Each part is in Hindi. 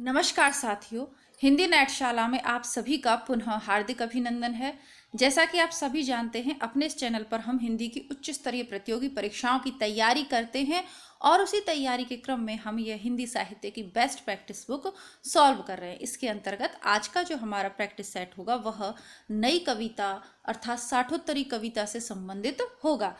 नमस्कार साथियों, हिंदी नेटशाला में आप सभी का पुनः हार्दिक अभिनंदन है। जैसा कि आप सभी जानते हैं, अपने इस चैनल पर हम हिंदी की उच्च स्तरीय प्रतियोगी परीक्षाओं की तैयारी करते हैं और उसी तैयारी के क्रम में हम यह हिंदी साहित्य की बेस्ट प्रैक्टिस बुक सॉल्व कर रहे हैं। इसके अंतर्गत आज का जो हमारा प्रैक्टिस सेट होगा वह नई कविता अर्थात साठोत्तरी कविता से संबंधित होगा।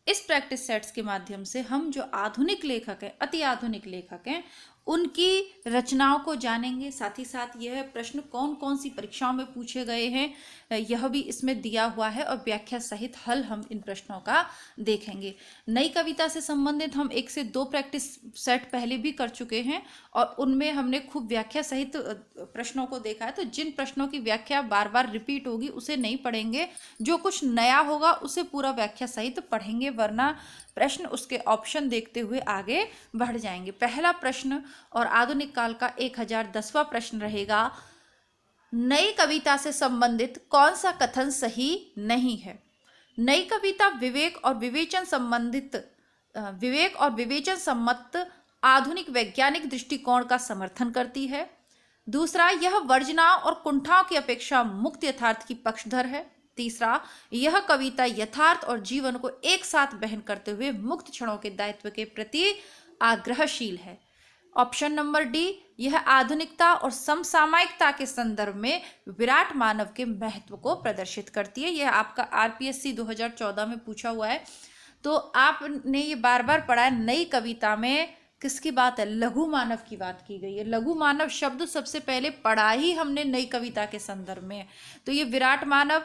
इस प्रैक्टिस सेट्स के माध्यम से हम जो आधुनिक लेखक हैं, अति आधुनिक लेखक हैं, उनकी रचनाओं को जानेंगे। साथ ही साथ यह प्रश्न कौन कौन सी परीक्षाओं में पूछे गए हैं यह भी इसमें दिया हुआ है और व्याख्या सहित हल हम इन प्रश्नों का देखेंगे। नई कविता से संबंधित हम 1 से 2 प्रैक्टिस सेट पहले भी कर चुके हैं और उनमें हमने खूब व्याख्या सहित प्रश्नों को देखा है। तो जिन प्रश्नों की व्याख्या बार बार रिपीट होगी उसे नहीं पढ़ेंगे, जो कुछ नया होगा उसे पूरा व्याख्या सहित पढ़ेंगे, वरना प्रश्न उसके ऑप्शन देखते हुए आगे बढ़ जाएंगे। पहला प्रश्न और आधुनिक काल का 1010वां प्रश्न रहेगा, नई कविता से संबंधित कौन सा कथन सही नहीं है? नई कविता विवेक और विवेचन सम्मत आधुनिक वैज्ञानिक दृष्टिकोण का समर्थन करती है। दूसरा, यह वर्जनाओं और कुंठाओं की अपेक्षा मुक्त यथार्थ की पक्षधर है। तीसरा, यह कविता यथार्थ और जीवन को एक साथ बहन करते हुए मुक्त क्षणों के दायित्व के प्रति आग्रहशील है। ऑप्शन नंबर डी, यह आधुनिकता और समसामयिकता के संदर्भ में विराट मानव के महत्व को प्रदर्शित करती है। यह आपका आरपीएससी 2014 में पूछा हुआ है, तो आपने ये बार बार पढ़ा है। नई कविता में किसकी बात है? लघु मानव की बात की गई है। लघु मानव शब्द सबसे पहले पढ़ा ही हमने नई कविता के संदर्भ में, तो ये विराट मानव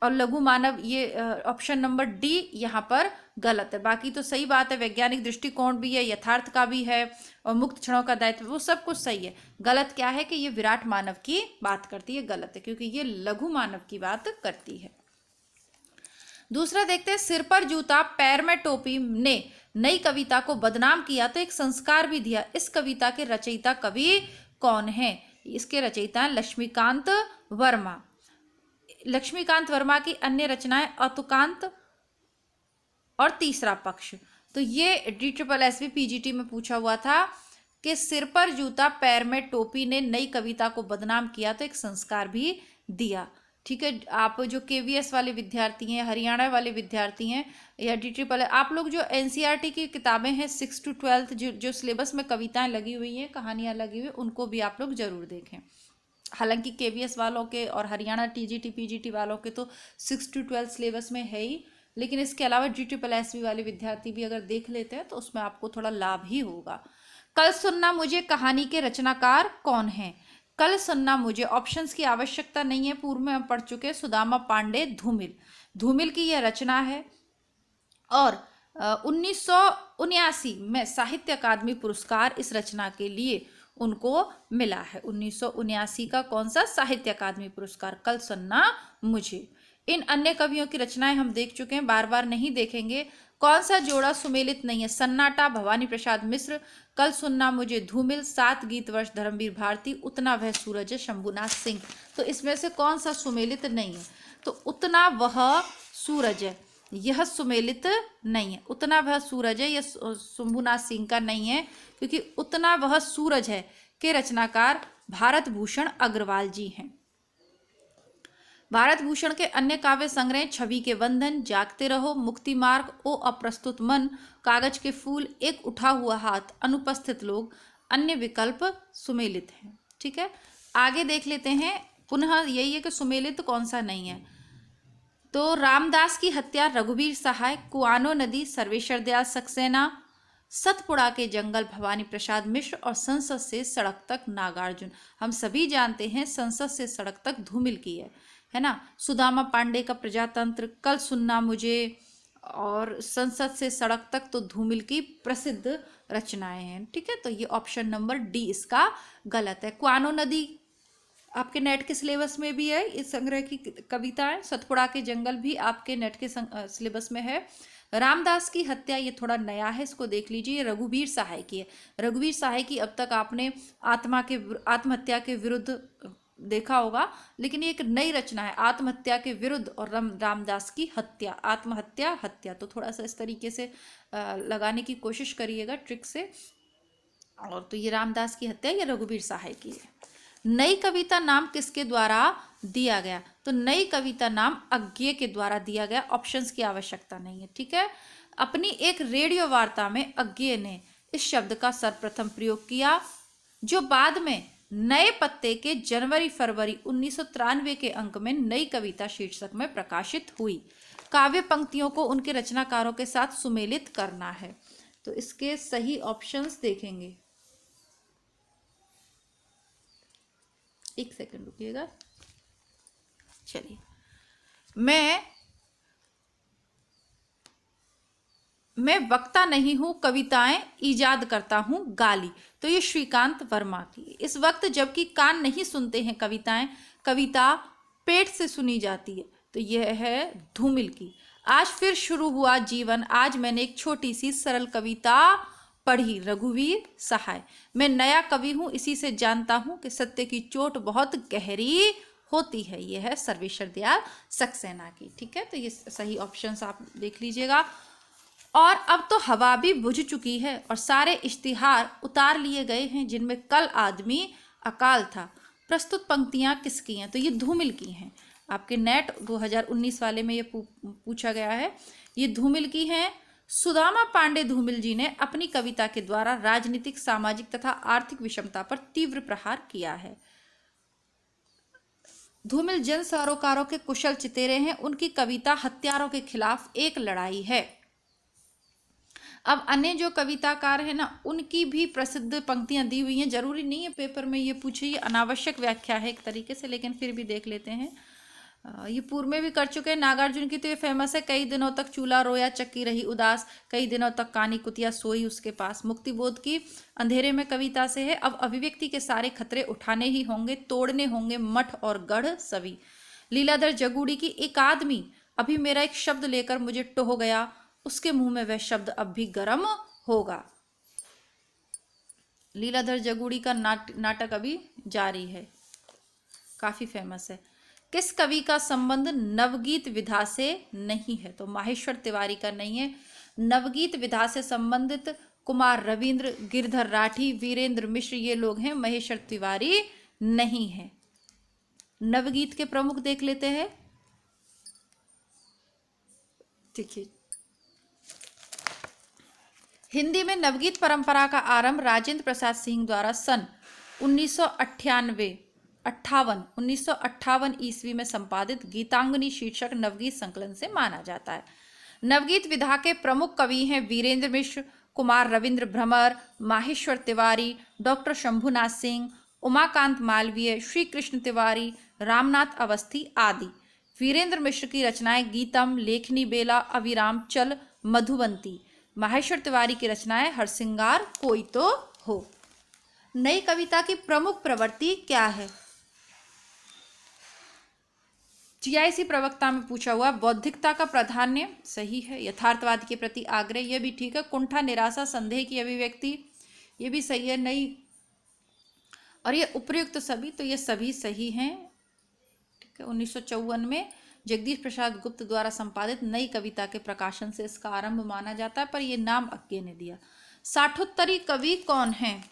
और लघु मानव, ये ऑप्शन नंबर डी यहाँ पर गलत है। बाकी तो सही बात है, वैज्ञानिक दृष्टिकोण भी है, यथार्थ का भी है और मुक्त क्षणों का दायित्व, वो सब कुछ सही है। गलत क्या है कि ये विराट मानव की बात करती है, गलत है क्योंकि ये लघु मानव की बात करती है। दूसरा देखते हैं, सिर पर जूता पैर में टोपी ने नई कविता को बदनाम किया तो एक संस्कार भी दिया। इस कविता के रचयिता कवि कौन है? इसके रचयिता लक्ष्मीकांत वर्मा। लक्ष्मीकांत वर्मा की अन्य रचनाएं अतुकांत और तीसरा पक्ष। तो ये DSSB PGT में पूछा हुआ था कि सिर पर जूता पैर में टोपी ने नई कविता को बदनाम किया तो एक संस्कार भी दिया। ठीक है, आप जो KVS वाले विद्यार्थी हैं, हरियाणा वाले विद्यार्थी हैं या DSSB, आप लोग जो NCERT की किताबें हैं 6 to 12 जो सिलेबस में कविताएं लगी हुई हैं, कहानियां लगी हुई, उनको भी आप लोग जरूर देखें। हालांकि KVS वालों के और हरियाणा TGT PGT वालों के तो 6 to 12 सिलेबस में है ही, लेकिन इसके अलावा DSSB वाले विद्यार्थी भी अगर देख लेते हैं तो उसमें आपको थोड़ा लाभ ही होगा। कल सुनना मुझे कहानी के रचनाकार कौन है? कल सुनना मुझे, ऑप्शंस की आवश्यकता नहीं है, पूर्व में हम पढ़ चुके। सुदामा पांडे धूमिल, धूमिल की यह रचना है और 1979 में साहित्य अकादमी पुरस्कार इस रचना के लिए उनको मिला है। 1979 का कौन सा? साहित्य अकादमी पुरस्कार, कल सुनना मुझे। इन अन्य कवियों की रचनाएं हम देख चुके हैं, बार बार नहीं देखेंगे। कौन सा जोड़ा सुमेलित नहीं है? सन्नाटा भवानी प्रसाद मिश्र, कल सुनना मुझे धूमिल, 7 गीत वर्ष धर्मवीर भारती, उतना वह सूरज है शंभुनाथ सिंह। तो इसमें से कौन सा सुमेलित नहीं है? तो उतना वह सूरज है, यह सुमेलित नहीं है। उतना वह सूरज है, यह शंभुनाथ सिंह का नहीं है, क्योंकि उतना वह सूरज है के रचनाकार भारत भूषण अग्रवाल जी हैं। भारत भूषण के अन्य काव्य संग्रह छवि के बंधन, जागते रहो, मुक्ति मार्ग, ओ अप्रस्तुत मन, कागज के फूल, एक उठा हुआ हाथ, अनुपस्थित लोग, अन्य विकल्प सुमेलित हैं। ठीक है, आगे देख लेते हैं। पुनः यही है कि सुमेलित कौन सा नहीं है। तो रामदास की हत्या रघुवीर सहाय, कुआनो नदी सर्वेश्वर दयाल सक्सेना, सतपुड़ा के जंगल भवानी प्रसाद मिश्र और संसद से सड़क तक नागार्जुन। हम सभी जानते हैं संसद से सड़क तक धूमिल की है ना। सुदामा पांडे का प्रजातंत्र, कल सुनना मुझे और संसद से सड़क तक तो धूमिल की प्रसिद्ध रचनाएं हैं। ठीक है, तो ये ऑप्शन नंबर डी इसका गलत है। कुआनो नदी आपके नेट के सिलेबस में भी है, इस संग्रह की कविताएं। सतपुड़ा के जंगल भी आपके नेट के सिलेबस में है। रामदास की हत्या ये थोड़ा नया है, इसको देख लीजिए, रघुवीर सहाय की है। रघुवीर सहाय की अब तक आपने आत्महत्या के विरुद्ध देखा होगा, लेकिन ये एक नई रचना है, आत्महत्या के विरुद्ध और रामदास की हत्या, आत्महत्या हत्या। तो थोड़ा सा इस तरीके से लगाने की कोशिश करिएगा ट्रिक से। और तो ये रामदास की हत्या या रघुवीर सहाय की है। नई कविता नाम किसके द्वारा दिया गया? तो नई कविता नाम अज्ञेय के द्वारा दिया गया। ऑप्शंस की आवश्यकता नहीं है, ठीक है। अपनी एक रेडियो वार्ता में अज्ञेय ने इस शब्द का सर्वप्रथम प्रयोग किया, जो बाद में नए पत्ते के जनवरी फरवरी 1993 के अंक में नई कविता शीर्षक में प्रकाशित हुई। काव्य पंक्तियों को उनके रचनाकारों के साथ सुमेलित करना है। तो इसके सही ऑप्शंस देखेंगे। एक सेकंड रुकिएगा। चलिए, मैं वक्ता नहीं हूं, कविताएं ईजाद करता हूं गाली। तो ये श्रीकांत वर्मा की। इस वक्त जबकि कान नहीं सुनते हैं कविताएं, कविता पेट से सुनी जाती है। तो यह है धूमिल की। आज फिर शुरू हुआ जीवन, आज मैंने एक छोटी सी सरल कविता पढ़ी, रघुवीर सहाय। मैं नया कवि हूं, इसी से जानता हूं कि सत्य की चोट बहुत गहरी होती है। यह है सर्वेश्वर दयाल सक्सेना की, ठीक है। तो ये सही ऑप्शंस आप देख लीजिएगा। और अब तो हवा भी बुझ चुकी है और सारे इश्तिहार उतार लिए गए हैं जिनमें कल आदमी अकाल था। प्रस्तुत पंक्तियां किसकी हैं? तो ये धूमिल की हैं। आपके नेट 2019 वाले में ये पूछा गया है। ये धूमिल की हैं। सुदामा पांडे धूमिल जी ने अपनी कविता के द्वारा राजनीतिक, सामाजिक तथा आर्थिक विषमता पर तीव्र प्रहार किया है। धूमिल जन सरोकारों के कुशल चितेरे हैं। उनकी कविता हत्यारों के खिलाफ एक लड़ाई है। अब अन्य जो कविताकार है ना, उनकी भी प्रसिद्ध पंक्तियां दी हुई हैं। जरूरी नहीं है पेपर में ये पूछे, ये अनावश्यक व्याख्या है एक तरीके से, लेकिन फिर भी देख लेते हैं। ये पूर्व में भी कर चुके हैं। नागार्जुन की तो ये फेमस है, कई दिनों तक चूल्हा रोया चक्की रही उदास, कई दिनों तक कानी कुतिया सोई उसके पास। मुक्तिबोध की अंधेरे में कविता से है। अब अभिव्यक्ति के सारे खतरे उठाने ही होंगे, तोड़ने होंगे मठ और गढ़ सभी। लीलाधर जगूड़ी की एक आदमी अभी मेरा एक शब्द लेकर मुझे टोह गया, उसके मुंह में वह शब्द अब भी गर्म होगा। लीलाधर जगूड़ी का नाटक अभी जारी है, काफी फेमस है। किस कवि का संबंध नवगीत विधा से नहीं है? तो माहेश्वर तिवारी का नहीं है। नवगीत विधा से संबंधित कुमार रविंद्र, गिरधर राठी, वीरेंद्र मिश्र ये लोग हैं। महेश्वर तिवारी नहीं है। नवगीत के प्रमुख देख लेते हैं। देखिए, हिंदी में नवगीत परंपरा का आरंभ राजेंद्र प्रसाद सिंह द्वारा सन 1958 ईस्वी में संपादित गीतांगनी शीर्षक नवगीत संकलन से माना जाता है। नवगीत विधा के प्रमुख कवि हैं वीरेंद्र मिश्र, कुमार रविंद्र भ्रमर, माहेश्वर तिवारी, डॉक्टर शंभुनाथ सिंह, उमाकांत मालवीय, श्री कृष्ण तिवारी, रामनाथ अवस्थी आदि। वीरेंद्र मिश्र की रचनाएं गीतम, लेखनी बेला, अविराम चल, मधुबंती। माहेश्वर तिवारी की रचनाएं हरसिंगार कोई तो हो। नई कविता की प्रमुख प्रवृत्ति क्या है? जीआईसी प्रवक्ता में पूछा हुआ। बौद्धिकता का प्राधान्य, सही है। यथार्थवाद के प्रति आग्रह, यह भी ठीक है। कुंठा, निराशा, संदेह की अभिव्यक्ति, ये भी सही है। नई और ये उपयुक्त सभी, तो ये सभी सही हैं, ठीक है। 1954 में जगदीश प्रसाद गुप्त द्वारा संपादित नई कविता के प्रकाशन से इसका आरंभ माना जाता है, पर यह नाम अज्ञेय ने दिया। साठोत्तरी कवि कौन है?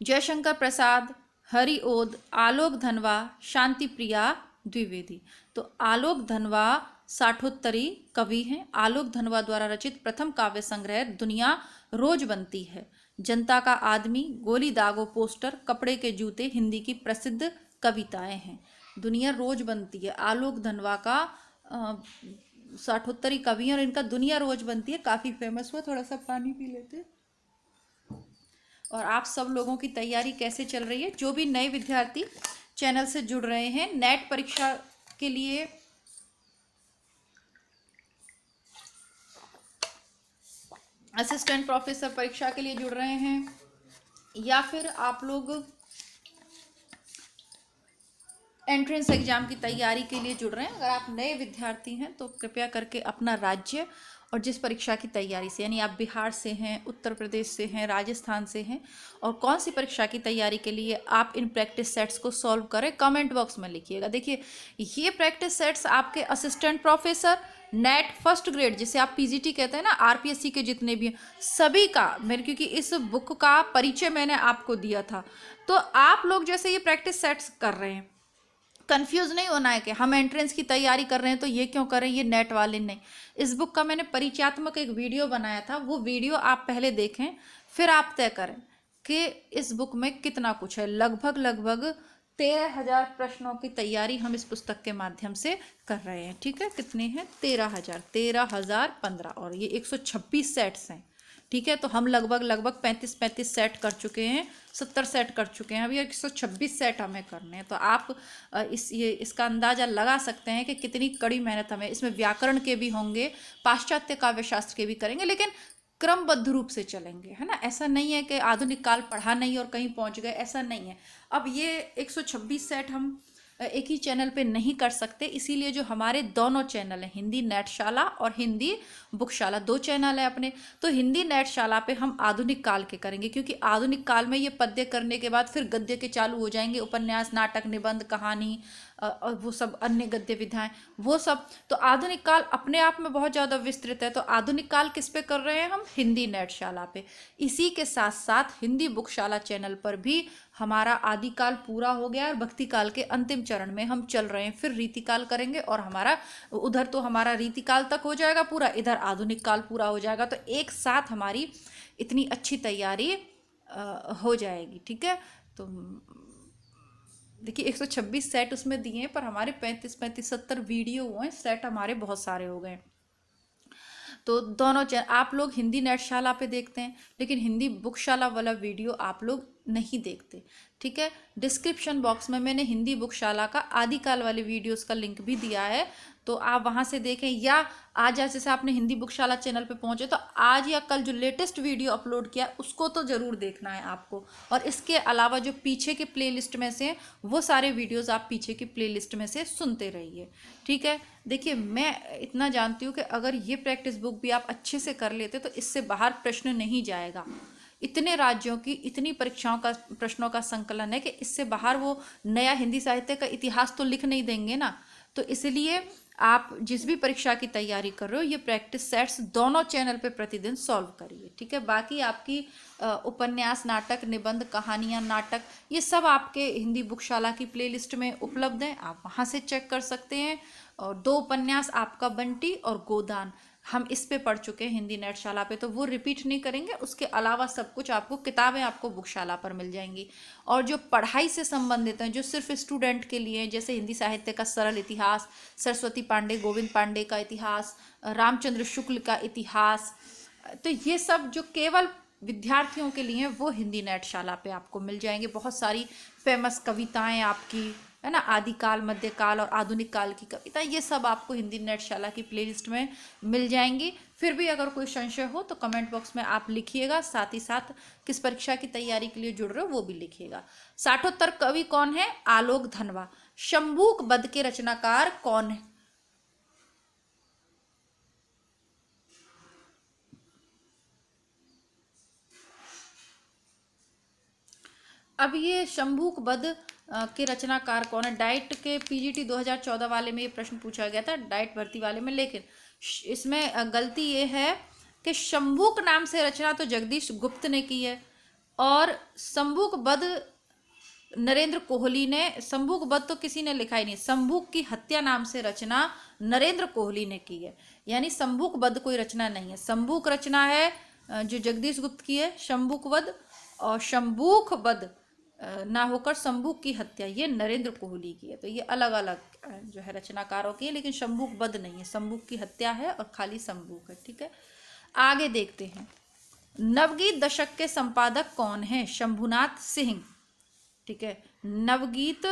जयशंकर प्रसाद, हरिओद, आलोक धनवा, शांति प्रिया द्विवेदी। तो आलोक धनवा साठोत्तरी कवि हैं। आलोक धनवा द्वारा रचित प्रथम काव्य संग्रह दुनिया रोज बनती है, जनता का आदमी, गोली दागो पोस्टर, कपड़े के जूते हिंदी की प्रसिद्ध कविताएं हैं। दुनिया रोज बनती है आलोक धनवा का साठोत्तरी कवि है, और इनका दुनिया रोज बनती है काफी फेमस हुआ। थोड़ा सा पानी पी लेते। और आप सब लोगों की तैयारी कैसे चल रही है? जो भी नए विद्यार्थी चैनल से जुड़ रहे हैं, नेट परीक्षा के लिए असिस्टेंट प्रोफेसर परीक्षा के लिए जुड़ रहे हैं, या फिर आप लोग एंट्रेंस एग्जाम की तैयारी के लिए जुड़ रहे हैं, अगर आप नए विद्यार्थी हैं तो कृपया करके अपना राज्य और जिस परीक्षा की तैयारी से, यानी आप बिहार से हैं, उत्तर प्रदेश से हैं, राजस्थान से हैं, और कौन सी परीक्षा की तैयारी के लिए आप इन प्रैक्टिस सेट्स को सॉल्व करें, कमेंट बॉक्स में लिखिएगा। देखिए ये प्रैक्टिस सेट्स आपके assistant professor, net first grade जिसे आप पीजीटी कहते हैं ना, आरपीएससी के जितने भी हैं सभी का मैंने, क्योंकि इस बुक का परिचय मैंने आपको दिया था, तो आप लोग जैसे ये प्रैक्टिस सेट्स कर रहे हैं, कंफ्यूज नहीं होना है कि हम एंट्रेंस की तैयारी कर रहे हैं तो ये क्यों कर रहे हैं, ये नेट वाले नहीं। इस बुक का मैंने परिचयात्मक एक वीडियो बनाया था, वो वीडियो आप पहले देखें, फिर आप तय करें कि इस बुक में कितना कुछ है। लगभग 13,000 प्रश्नों की तैयारी हम इस पुस्तक के माध्यम से कर रहे हैं। ठीक है, कितने हैं, 13,015, और ये 126 सेट्स हैं। ठीक है, तो हम लगभग 35 सेट कर चुके हैं, 70 सेट कर चुके हैं, अभी 126 सेट हमें करने हैं। तो आप इसका अंदाजा लगा सकते हैं कि कितनी कड़ी मेहनत हमें, इसमें व्याकरण के भी होंगे, पाश्चात्य काव्य शास्त्र के भी करेंगे, लेकिन क्रमबद्ध रूप से चलेंगे, है ना। ऐसा नहीं है कि आधुनिक काल पढ़ा नहीं और कहीं पहुंच गए, ऐसा नहीं है। अब ये 126 सेट हम एक ही चैनल पे नहीं कर सकते, इसीलिए जो हमारे दोनों चैनल हैं, हिंदी नेटशाला और हिंदी बुकशाला, 2 चैनल है अपने। तो हिंदी नेटशाला पे हम आधुनिक काल के करेंगे, क्योंकि आधुनिक काल में ये पद्य करने के बाद फिर गद्य के चालू हो जाएंगे, उपन्यास, नाटक, निबंध, कहानी और वो सब अन्य गद्य विधाएं, वो सब। तो आधुनिक काल अपने आप में बहुत ज़्यादा विस्तृत है। तो आधुनिक काल किस पे कर रहे हैं हम, हिंदी नेटशाला पे। इसी के साथ साथ हिंदी बुकशाला चैनल पर भी हमारा आदिकाल पूरा हो गया और भक्ति काल के अंतिम चरण में हम चल रहे हैं, फिर रीतिकाल करेंगे, और हमारा उधर तो हमारा रीतिकाल तक हो जाएगा पूरा, इधर आधुनिक काल पूरा हो जाएगा। तो एक साथ हमारी इतनी अच्छी तैयारी हो जाएगी। ठीक है, तो देखिए 126 सेट उसमें दिए हैं, पर हमारे 35-70 वीडियो हुए, सेट हमारे बहुत सारे हो गए। तो दोनों चैनल आप लोग हिंदी नेटशाला पे देखते हैं, लेकिन हिंदी बुकशाला वाला वीडियो आप लोग नहीं देखते। ठीक है, डिस्क्रिप्शन बॉक्स में मैंने हिंदी बुकशाला का आदिकाल वाले वीडियोस का लिंक भी दिया है, तो आप वहाँ से देखें, या आज जैसे आपने हिंदी बुकशाला चैनल पे पहुँचे तो आज या कल जो लेटेस्ट वीडियो अपलोड किया उसको तो ज़रूर देखना है आपको। और इसके अलावा जो पीछे के प्लेलिस्ट में से वो सारे वीडियोज़ आप पीछे की प्लेलिस्ट में से सुनते रहिए। ठीक है, देखिए मैं इतना जानती हूँ कि अगर ये प्रैक्टिस बुक भी आप अच्छे से कर लेते तो इससे बाहर प्रश्न नहीं जाएगा। इतने राज्यों की इतनी परीक्षाओं का प्रश्नों का संकलन है कि इससे बाहर वो नया हिंदी साहित्य का इतिहास तो लिख नहीं देंगे ना। तो इसलिए आप जिस भी परीक्षा की तैयारी कर रहे हो, ये प्रैक्टिस सेट्स दोनों चैनल पे प्रतिदिन सॉल्व करिए। ठीक है, बाकी आपकी उपन्यास, नाटक, निबंध, कहानियाँ, नाटक, ये सब आपके हिंदी बुकशाला की प्लेलिस्ट में उपलब्ध हैं, आप वहाँ से चेक कर सकते हैं। और 2 उपन्यास आपका बंटी और गोदान हम इस पे पढ़ चुके हैं हिंदी नेटशाला पे, तो वो रिपीट नहीं करेंगे। उसके अलावा सब कुछ आपको किताबें आपको बुकशाला पर मिल जाएंगी। और जो पढ़ाई से संबंधित हैं, जो सिर्फ स्टूडेंट के लिए हैं, जैसे हिंदी साहित्य का सरल इतिहास, सरस्वती पांडे, गोविंद पांडे का इतिहास, रामचंद्र शुक्ल का इतिहास, तो ये सब जो केवल विद्यार्थियों के लिए वो हिंदी नेटशाला पे आपको मिल जाएंगे। बहुत सारी फेमस कविताएं आपकी, है ना, आदिकाल, मध्यकाल और आधुनिक काल की कविता, ये सब आपको हिंदी नेटशाला की प्लेलिस्ट में मिल जाएंगी। फिर भी अगर कोई संशय हो तो कमेंट बॉक्स में आप लिखिएगा, साथ ही साथ किस परीक्षा की तैयारी के लिए जुड़ रहे हो वो भी लिखिएगा। साठोत्तर कवि कौन है, आलोक धनवा। शंभूक बध के रचनाकार कौन है, अब ये शंभूक बध के रचनाकार कौन है। डाइट के पीजीटी 2014 वाले में ये प्रश्न पूछा गया था, डाइट भर्ती वाले में, लेकिन इसमें गलती ये है कि शंभूक नाम से रचना तो जगदीश गुप्त ने की है, और शंभूक बध नरेंद्र कोहली ने, शंभूक बध तो किसी ने लिखा ही नहीं। शंभूक की हत्या नाम से रचना नरेंद्र कोहली ने की है, यानी शंभूक बध कोई रचना नहीं है। शंभूक रचना है जो जगदीश गुप्त की है, शंभूक वध, और शंभूक वध ना होकर शंभूक की हत्या ये नरेंद्र कोहली की है। तो ये अलग अलग जो है रचनाकारों की है, लेकिन शंभूक वध नहीं है, शंभूक की हत्या है और खाली शंभूक है। ठीक है, आगे देखते हैं। नवगीत दशक के संपादक कौन है, शंभुनाथ सिंह। ठीक है, नवगीत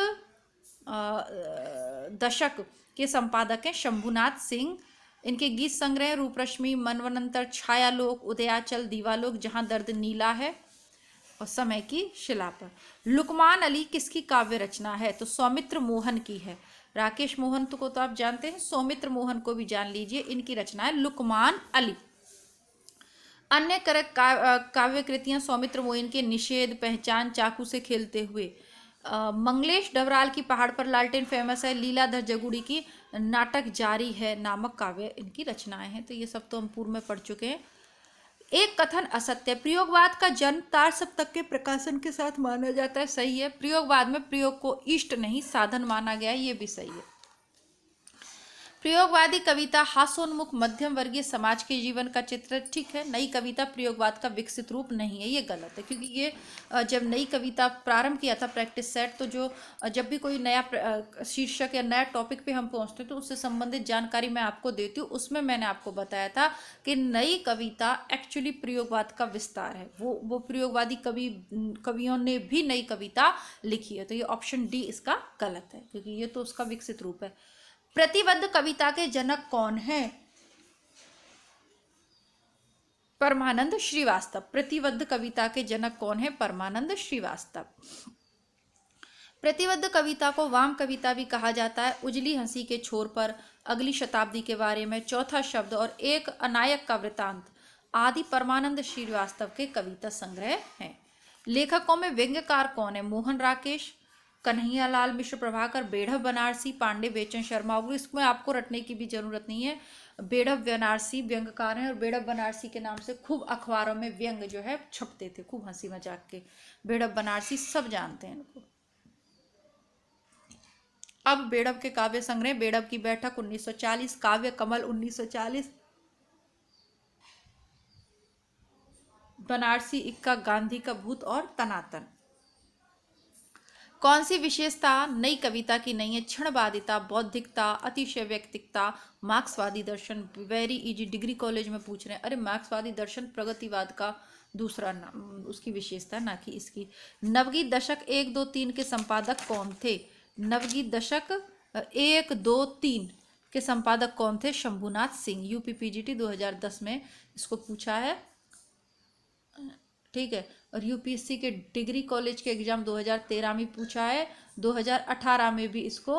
दशक के संपादक हैं शंभुनाथ सिंह। इनके गीत संग्रह रूपरश्मि, मनवंतर, छायालोक, उदयाचल, दीवालोक, जहां दर्द नीला है, और समय की शिला पर। लुकमान अली किसकी काव्य रचना है, तो सौमित्र मोहन की है। राकेश मोहन को तो आप जानते हैं, सौमित्र मोहन को भी जान लीजिए। इनकी रचनाएं लुकमान अली। अन्य काव्य कृतियां सौमित्र मोहन के निषेध, पहचान, चाकू से खेलते हुए। मंगलेश डबराल की पहाड़ पर लालटेन फेमस है। लीलाधर जगुड़ी की नाटक जारी है नामक काव्य इनकी रचनाएं हैं। तो ये सब तो हम पूर्व में पढ़ चुके हैं। एक कथन असत्य, प्रयोगवाद का जन्म तार सप्तक के प्रकाशन के साथ माना जाता है। सही है। प्रयोगवाद में प्रयोग को इष्ट नहीं साधन माना गया है, ये भी सही है। प्रयोगवादी कविता हास्योन्मुख मध्यम वर्गीय समाज के जीवन का चित्र। ठीक है। नई कविता प्रयोगवाद का विकसित रूप नहीं है, ये गलत है, क्योंकि ये जब नई कविता प्रारंभ किया था प्रैक्टिस सेट, तो जो जब भी कोई नया शीर्षक या नया टॉपिक पे हम पहुंचते हैं तो उससे संबंधित जानकारी मैं आपको देती हूँ। उसमें मैंने आपको बताया था कि नई कविता एक्चुअली प्रयोगवाद का विस्तार है। वो प्रयोगवादी कवियों ने भी नई कविता लिखी है। तो ये ऑप्शन डी इसका गलत है, क्योंकि ये तो उसका विकसित रूप है। प्रतिबद्ध कविता के जनक कौन है? परमानंद श्रीवास्तव। प्रतिबद्ध कविता के जनक कौन है? परमानंद श्रीवास्तव। प्रतिबद्ध कविता को वाम कविता भी कहा जाता है। उजली हंसी के छोर पर, अगली शताब्दी के बारे में, चौथा शब्द और एक अनायक का वृतांत आदि परमानंद श्रीवास्तव के कविता संग्रह हैं। लेखकों में व्यंग्यकार कौन है? मोहन राकेश, कन्हैयालाल मिश्र, प्रभाकर, बेढ़व बनारसी, पांडे बेचन शर्मा। और इसमें आपको रटने की भी जरूरत नहीं है। बेढ़व बनारसी व्यंग्यकार हैं और बेढ़व बनारसी के नाम से खूब अखबारों में व्यंग जो है छपते थे, खूब हंसी मजाक के। बेढ़व बनारसी सब जानते हैं इनको। अब बेढ़व के काव्य संग्रह, बेढ़व की बैठक 1940, काव्य कमल 1940, बनारसी इक्का, गांधी का भूत और तनातन। कौन सी विशेषता नई कविता की नहीं है? क्षणवादिता, बौद्धिकता, अतिशय व्यक्तिकता, मार्क्सवादी दर्शन। वेरी इजी, डिग्री कॉलेज में पूछ रहे हैं। अरे मार्क्सवादी दर्शन प्रगतिवाद का दूसरा नाम, उसकी विशेषता, ना कि इसकी। नवगीत दशक 1, 2, 3 के संपादक कौन थे? नवगीत दशक 1, 2, 3 के संपादक कौन थे? शंभुनाथ सिंह। यूपी पीजीटी 2010 में इसको पूछा है। ठीक है। और यूपीएससी के डिग्री कॉलेज के एग्जाम 2013 में पूछा है, 2018 में भी इसको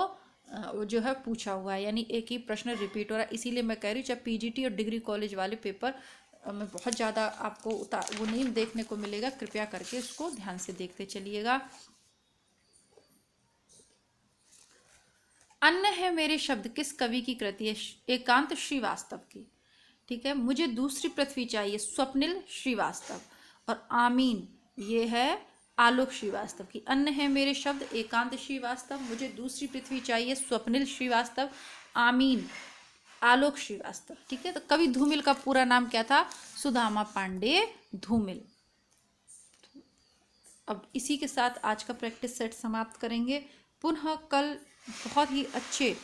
जो है पूछा हुआ है, यानी एक ही प्रश्न रिपीट हो रहा है। इसीलिए मैं कह रही हूँ चाहे पीजीटी और डिग्री कॉलेज वाले पेपर में बहुत ज़्यादा आपको वो नहीं देखने को मिलेगा। कृपया करके उसको ध्यान से देखते चलिएगा। अन्य है मेरे शब्द किस कवि की कृति है? एकांत श्रीवास्तव की। ठीक है। मुझे दूसरी पृथ्वी चाहिए, स्वप्निल श्रीवास्तव। और आमीन, ये है आलोक श्रीवास्तव की। अन्य है मेरे शब्द, एकांत श्रीवास्तव। मुझे दूसरी पृथ्वी चाहिए, स्वप्निल श्रीवास्तव। आमीन, आलोक श्रीवास्तव। ठीक है। तो कवि धूमिल का पूरा नाम क्या था? सुदामा पांडे धूमिल। अब इसी के साथ आज का प्रैक्टिस सेट समाप्त करेंगे। पुनः कल बहुत ही अच्छे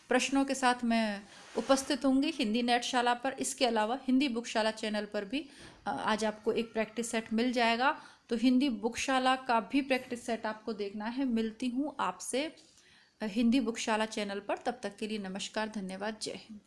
प्रश्नों के साथ मैं उपस्थित होंगी हिंदी नेटशाला पर। इसके अलावा हिंदी बुकशाला चैनल पर भी आज आपको एक प्रैक्टिस सेट मिल जाएगा। तो हिंदी बुकशाला का भी प्रैक्टिस सेट आपको देखना है। मिलती हूँ आपसे हिंदी बुकशाला चैनल पर। तब तक के लिए नमस्कार, धन्यवाद, जय हिंद।